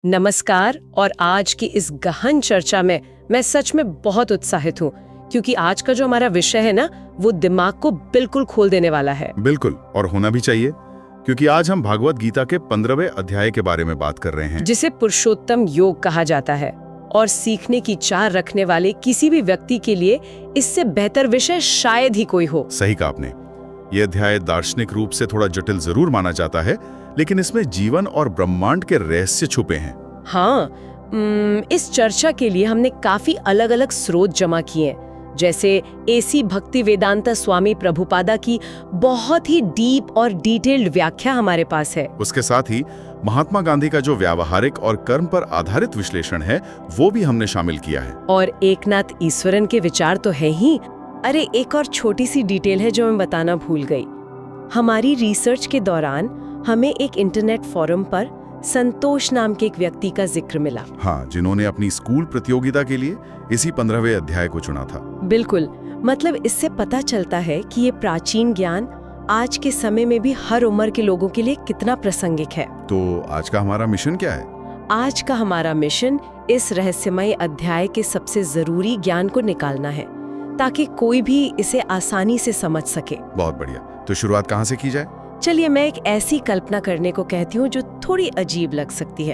नमस्कार। और आज की इस गहन चर्चा में मैं सच में बहुत उत्साहित हूँ, क्योंकि आज का जो हमारा विषय है ना, वो दिमाग को बिल्कुल खोल देने वाला है। बिल्कुल, और होना भी चाहिए, क्योंकि आज हम भागवत गीता के 15वें अध्याय के बारे में बात कर रहे हैं, जिसे पुरुषोत्तम योग कहा जाता है। और सीखने की चाह रखने वाले किसी भी व्यक्ति के लिए इससे बेहतर विषय शायद ही कोई हो। सही कहा आपने। यह अध्याय दार्शनिक रूप से थोड़ा जटिल जरूर माना जाता है, लेकिन इसमें जीवन और ब्रह्मांड के रहस्य छुपे हैं। हाँ, इस चर्चा के लिए हमने काफी अलग अलग स्रोत जमा किए, जैसे एसी भक्ति वेदांता स्वामी प्रभुपादा की बहुत ही डीप और डिटेल्ड व्याख्या हमारे पास है। उसके साथ ही महात्मा गांधी का जो व्यावहारिक और कर्म पर आधारित विश्लेषण है, वो भी हमने शामिल किया है। और एकनाथ ईश्वरन के विचार तो है ही। अरे, एक और छोटी सी डिटेल है जो मैं बताना भूल गई। हमारी रिसर्च के दौरान हमें एक इंटरनेट फोरम पर संतोष नाम के एक व्यक्ति का जिक्र मिला। हाँ, जिन्होंने अपनी स्कूल प्रतियोगिता के लिए इसी 15वें अध्याय को चुना था। बिल्कुल, मतलब इससे पता चलता है कि ये प्राचीन ज्ञान आज के समय में भी हर उम्र के लोगों के लिए कितना प्रासंगिक है। तो आज का हमारा मिशन क्या है? आज का हमारा मिशन इस रहस्यमय अध्याय के सबसे जरूरी ज्ञान को निकालना है, ताकि कोई भी इसे आसानी से समझ सके। बहुत बढ़िया। तो शुरुआत कहाँ से की जाए? चलिए, मैं एक ऐसी कल्पना करने को कहती हूँ जो थोड़ी अजीब लग सकती है।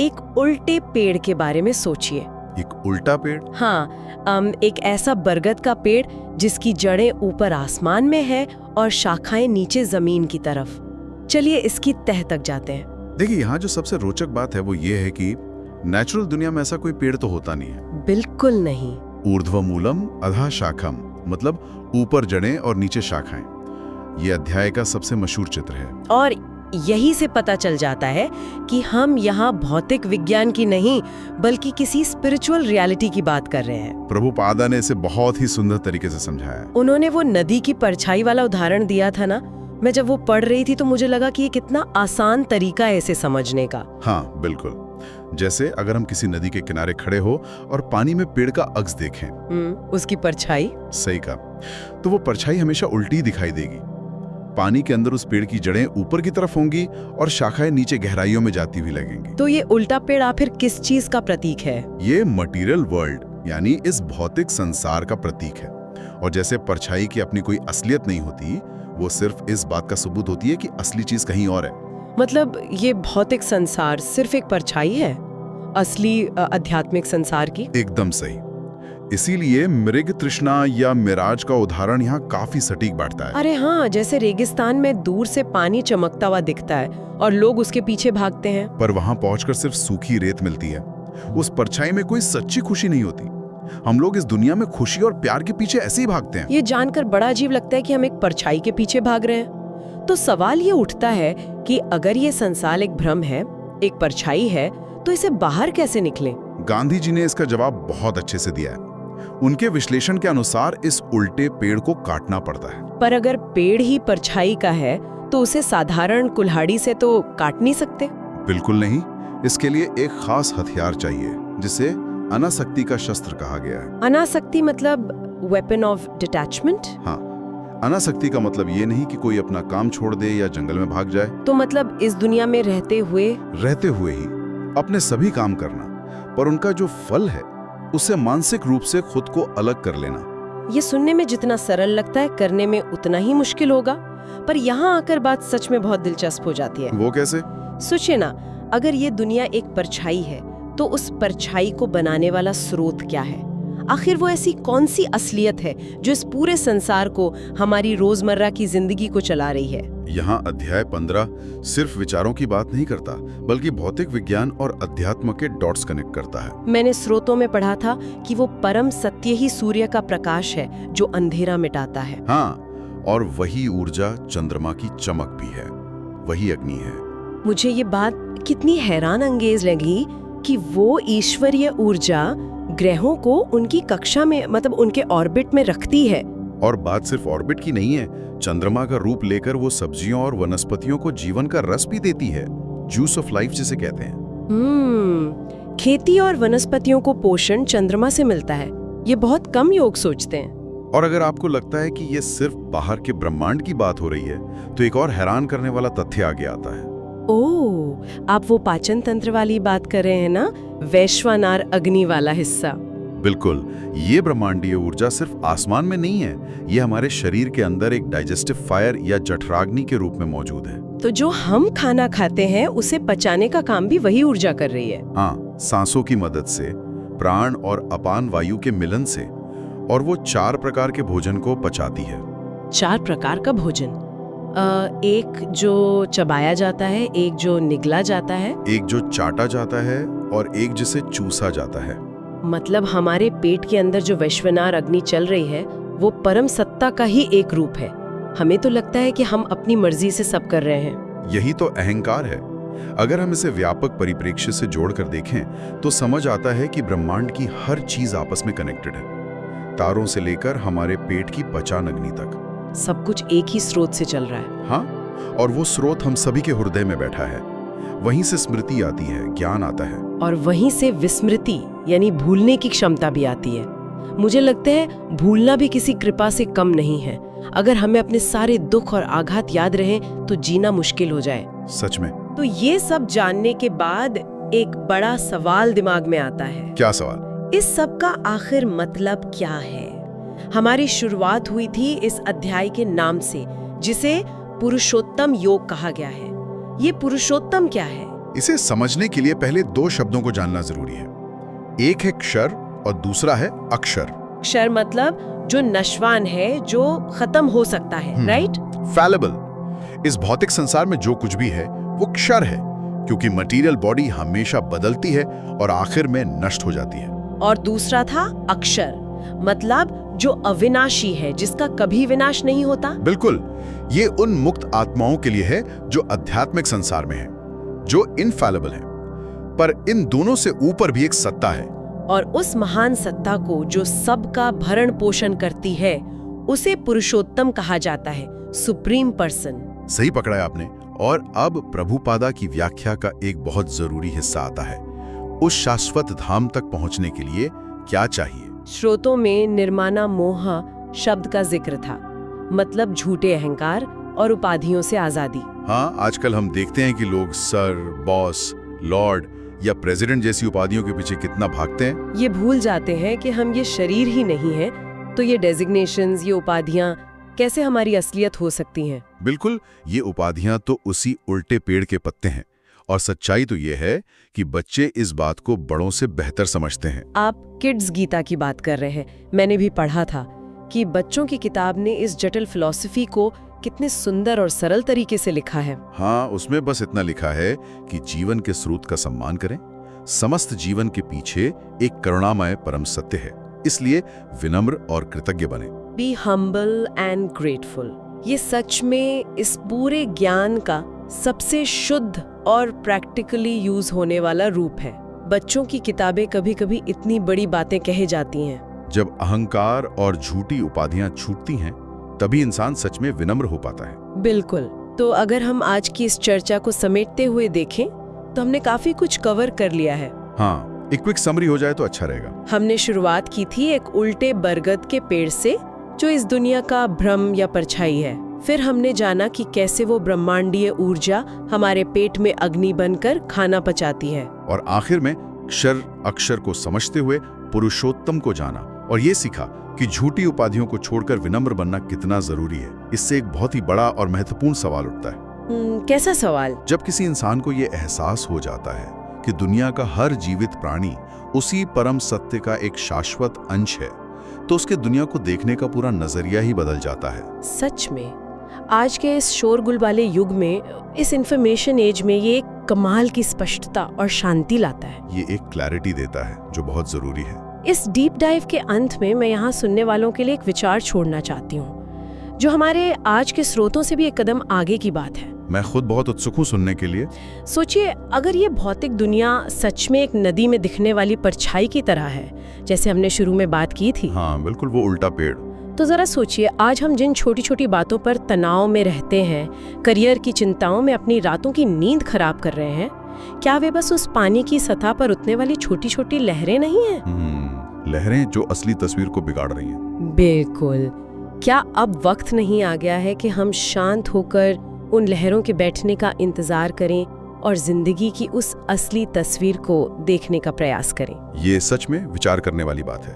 एक उल्टे पेड़ के बारे में सोचिए। एक उल्टा पेड़? हाँ, एक ऐसा बरगद का पेड़ जिसकी जड़ें ऊपर आसमान में है और शाखाएं नीचे जमीन की तरफ। चलिए इसकी तह तक जाते हैं। देखिए, यहाँ जो सबसे रोचक बात है वो ये है कि नेचुरल दुनिया में ऐसा कोई पेड़ तो होता नहीं है। बिल्कुल नहीं। ऊर्ध्वमूलम अधः शाखम, मतलब ऊपर जड़ें और नीचे शाखाएं। ये अध्याय का सबसे मशहूर चित्र है। और यही से पता चल जाता है कि हम यहाँ भौतिक विज्ञान की नहीं, बल्कि किसी स्पिरिचुअल रियलिटी की बात कर रहे हैं। प्रभुपादा ने इसे बहुत ही सुंदर तरीके से समझाया है। उन्होंने वो नदी की परछाई वाला उदाहरण दिया था ना, मैं जब वो पढ़ रही थी तो मुझे लगा कि ये कितना आसान तरीका है इसे समझने का। हाँ, बिल्कुल। जैसे अगर हम किसी नदी के किनारे खड़े हो और पानी में पेड़ का अक्स देखें, उसकी परछाई। सही कहा। तो वो परछाई हमेशा उल्टी दिखाई देगी। पानी के अंदर उस पेड़ की जड़ें ऊपर की तरफ होंगी और शाखाएं नीचे गहराइयों में जाती हुई लगेंगी। तो ये उल्टा पेड़ आखिर किस चीज का प्रतीक है? ये मटेरियल वर्ल्ड, यानी इस भौतिक संसार का प्रतीक है। और जैसे परछाई की अपनी कोई असलियत नहीं होती, वो सिर्फ इस बात का सबूत होती है कि असली चीज कहीं और है। मतलब ये भौतिक संसार सिर्फ एक परछाई है असली आध्यात्मिक संसार की? एकदम सही। इसीलिए मृग तृष्णा या मिराज का उदाहरण यहाँ काफी सटीक बैठता है। अरे हाँ, जैसे रेगिस्तान में दूर से पानी चमकता हुआ दिखता है और लोग उसके पीछे भागते हैं, पर वहां पहुंचकर सिर्फ सूखी रेत मिलती है। उस परछाई में कोई सच्ची खुशी नहीं होती। हम लोग इस दुनिया में खुशी और प्यार के पीछे ऐसे ही भागते हैं। ये जानकर बड़ा अजीब लगता है कि हम एक परछाई के पीछे भाग रहे हैं। तो सवाल ये उठता है कि अगर ये संसार एक भ्रम है, एक परछाई है, तो इसे बाहर कैसे निकलें? गांधी जी ने इसका जवाब बहुत अच्छे से दिया है। उनके विश्लेषण के अनुसार इस उल्टे पेड़ को काटना पड़ता है। पर अगर पेड़ ही परछाई का है, तो उसे साधारण कुल्हाड़ी से तो काट नहीं सकते। बिल्कुल नहीं। इसके लिए एक खास हथियार चाहिए, जिसे अनासक्ति का शस्त्र कहा गया है। अनासक्ति मतलब वेपन ऑफ डिटैचमेंट? हाँ, अनासक्ति का मतलब ये नहीं कि कोई अपना काम छोड़ दे या जंगल में भाग जाए। तो मतलब इस दुनिया में रहते हुए ही अपने सभी काम करना, पर उनका जो फल है उससे मानसिक रूप से खुद को अलग कर लेना। ये सुनने में जितना सरल लगता है, करने में उतना ही मुश्किल होगा। पर यहाँ आकर बात सच में बहुत दिलचस्प हो जाती है। वो कैसे? सोचिए ना, अगर ये दुनिया एक परछाई है, तो उस परछाई को बनाने वाला स्रोत क्या है? आखिर वो ऐसी कौन सी असलियत है जो इस पूरे संसार को, हमारी रोजमर्रा की जिंदगी को चला रही है? यहाँ अध्याय 15 सिर्फ विचारों की बात नहीं करता, बल्कि भौतिक विज्ञान और अध्यात्म के डॉट्स कनेक्ट करता है। मैंने स्रोतों में पढ़ा था कि वो परम सत्य ही सूर्य का प्रकाश है जो अंधेरा मिटाता है। हाँ, और वही ऊर्जा चंद्रमा की चमक भी है, वही अग्नि है। मुझे ये बात कितनी हैरान अंगेज लगी कि वो ईश्वरीय ऊर्जा ग्रहों को उनकी कक्षा में, मतलब उनके ऑर्बिट में रखती है। और बात सिर्फ ऑर्बिट की नहीं है, चंद्रमा का रूप लेकर वो सब्जियों और वनस्पतियों को जीवन का रस भी देती है, जूस ऑफ लाइफ जिसे कहते हैं। खेती और वनस्पतियों को पोषण चंद्रमा से मिलता है। ये बहुत कम लोग सोचते हैं। और अगर आपको लगता है कि ये सिर्फ बाहर के ब्रह्मांड की बात हो रही है, तो एक और हैरान करने वाला तथ्य आगे आता है। ओह, आप वो पाचन तंत्र वाली बात कर रहे हैं ना, वैश्वानर अग्नि वाला हिस्सा। बिल्कुल, ये ब्रह्मांडीय ऊर्जा सिर्फ आसमान में नहीं है, ये हमारे शरीर के अंदर एक डाइजेस्टिव फायर या जठराग्नि के रूप में मौजूद है। तो जो हम खाना खाते हैं उसे पचाने का काम भी वही ऊर्जा कर रही है। हाँ, सांसों की मदद से, प्राण और अपान वायु के मिलन से, और वो 4 प्रकार के भोजन को पचाती है। 4 प्रकार का भोजन? एक जो चबाया जाता है, एक जो निगला जाता है, एक जो चाटा जाता है और एक जिसे चूसा जाता है। मतलब हमारे पेट के अंदर जो वैश्वानर अग्नि चल रही है वो परम सत्ता का ही एक रूप है। हमें तो लगता है कि हम अपनी मर्जी से सब कर रहे हैं। यही तो अहंकार है। अगर हम इसे व्यापक परिप्रेक्ष्य से जोड़कर देखें तो समझ आता है कि ब्रह्मांड की हर चीज आपस में कनेक्टेड है, तारों से लेकर हमारे पेट की पचान अग्नि तक। सब कुछ एक ही स्रोत से चल रहा है। हाँ, और वो स्रोत हम सभी के हृदय में बैठा है। वहीं से स्मृति आती है, ज्ञान आता है, और वहीं से विस्मृति यानी भूलने की क्षमता भी आती है। मुझे लगता है भूलना भी किसी कृपा से कम नहीं है। अगर हमें अपने सारे दुख और आघात याद रहे तो जीना मुश्किल हो जाए। सच में। तो ये सब जानने के बाद एक बड़ा सवाल दिमाग में आता है। क्या सवाल? इस सब का आखिर मतलब क्या है? हमारी शुरुआत हुई थी इस अध्याय के नाम से, जिसे पुरुषोत्तम योग कहा गया है। ये पुरुषोत्तम क्या है? इसे समझने के लिए पहले 2 शब्दों को जानना जरूरी है। एक है क्षर और दूसरा है अक्षर। क्षर मतलब जो नश्वान है, जो खत्म हो सकता है, राइट? फैलेबल। इस भौतिक संसार में जो कुछ भी है वो क्षर है, क्योंकि मटेरियल बॉडी हमेशा बदलती है और आखिर में नष्ट हो जाती है। और दूसरा था अक्षर, मतलब जो अविनाशी है, जिसका कभी विनाश नहीं होता। बिल्कुल, ये उन मुक्त आत्माओं के लिए है जो आध्यात्मिक संसार में है, जो इनफैलेबल है। पर इन दोनों से ऊपर भी एक सत्ता है, और उस महान सत्ता को जो सबका भरण पोषण करती है उसे पुरुषोत्तम कहा जाता है, सुप्रीम पर्सन। सही पकड़ा है आपने। और अब प्रभुपादा की व्याख्या का एक बहुत जरूरी हिस्सा आता है। उस शाश्वत धाम तक पहुंचने के लिए क्या चाहिए? श्रोतों में निर्माना मोह शब्द का जिक्र था, मतलब झूठे अहंकार और उपाधियों से आजादी। हाँ, आजकल हम देखते हैं कि लोग सर, बॉस, लॉर्ड या प्रेसिडेंट जैसी उपाधियों के पीछे कितना भागते हैं। ये भूल जाते हैं कि हम ये शरीर ही नहीं है, तो ये डेजिग्नेशंस, ये उपाधियां कैसे हमारी असलियत हो सकती हैं? बिल्कुल, ये उपाधियां तो उसी उल्टे पेड़ के पत्ते हैं। और सच्चाई तो ये है कि बच्चे इस बात को बड़ों से बेहतर समझते हैं। आप किड्स गीता की बात कर रहे हैं। मैंने भी पढ़ा था कि बच्चों की किताब ने इस जटिल फिलॉसफी को कितने सुंदर और सरल तरीके से लिखा है। हाँ, उसमें बस इतना लिखा है कि जीवन के स्रोत का सम्मान करें। समस्त जीवन के पीछे एक करुणामय परम सत्य है, इसलिए विनम्र और कृतज्ञ बने। Be humble and grateful. ये सच में इस पूरे ज्ञान का सबसे शुद्ध और प्रैक्टिकली यूज होने वाला रूप है। बच्चों की किताबें कभी-कभी इतनी बड़ी बातें कहे जाती हैं। जब अहंकार और झूठी उपाधियां छूटती हैं, तभी इंसान सच में विनम्र हो पाता है। बिल्कुल। तो अगर हम आज की इस चर्चा को समेटते हुए देखें तो हमने काफी कुछ कवर कर लिया है। हाँ, एक क्विक समरी हो जाए तो अच्छा रहेगा। हमने शुरुआत की थी एक उल्टे बरगद के पेड़ से, जो इस दुनिया का भ्रम या परछाई है। फिर हमने जाना कि कैसे वो ब्रह्मांडीय ऊर्जा हमारे पेट में अग्नि बनकर खाना पचाती है। और आखिर में क्षर अक्षर को समझते हुए पुरुषोत्तम को जाना और ये सीखा कि झूठी उपाधियों को छोड़कर विनम्र बनना कितना जरूरी है। इससे एक बहुत ही बड़ा और महत्वपूर्ण सवाल उठता है। कैसा सवाल? जब किसी इंसान को ये एहसास हो जाता है कि दुनिया का हर जीवित प्राणी उसी परम सत्य का एक शाश्वत अंश है, तो उसके दुनिया को देखने का पूरा नजरिया ही बदल जाता है। सच में आज के इस शोरगुल वाले युग में, इस इंफॉर्मेशन एज में, ये एक कमाल की स्पष्टता और शांति लाता है। ये एक क्लैरिटी देता है जो बहुत जरूरी है। इस डीप डाइव के अंत में मैं यहाँ सुनने वालों के लिए एक विचार छोड़ना चाहती हूँ, जो हमारे आज के स्रोतों से भी एक कदम आगे की बात है। मैं खुद बहुत उत्सुक हूँ सुनने के लिए। सोचिए, अगर ये भौतिक दुनिया सच में एक नदी में दिखने वाली परछाई की तरह है, जैसे हमने शुरू में बात की थी। हाँ बिल्कुल, वो उल्टा पेड़। तो जरा सोचिए, आज हम जिन छोटी छोटी बातों पर तनाव में रहते हैं, करियर की चिंताओं में अपनी रातों की नींद खराब कर रहे हैं, क्या वे बस उस पानी की सतह पर उतरने वाली छोटी छोटी लहरें नहीं हैं? लहरें जो असली तस्वीर को बिगाड़ रही हैं। बिल्कुल। क्या अब वक्त नहीं आ गया है कि हम शांत होकर उन लहरों के बैठने का इंतजार करें और जिंदगी की उस असली तस्वीर को देखने का प्रयास करें। ये सच में विचार करने वाली बात है,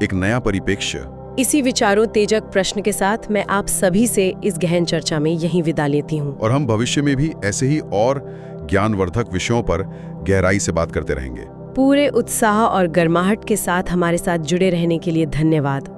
एक नया परिप्रेक्ष्य। इसी विचारों तेजक प्रश्न के साथ मैं आप सभी से इस गहन चर्चा में यहीं विदा लेती हूँ। और हम भविष्य में भी ऐसे ही और ज्ञानवर्धक विषयों पर गहराई से बात करते रहेंगे। पूरे उत्साह और गर्माहट के साथ हमारे साथ जुड़े रहने के लिए धन्यवाद।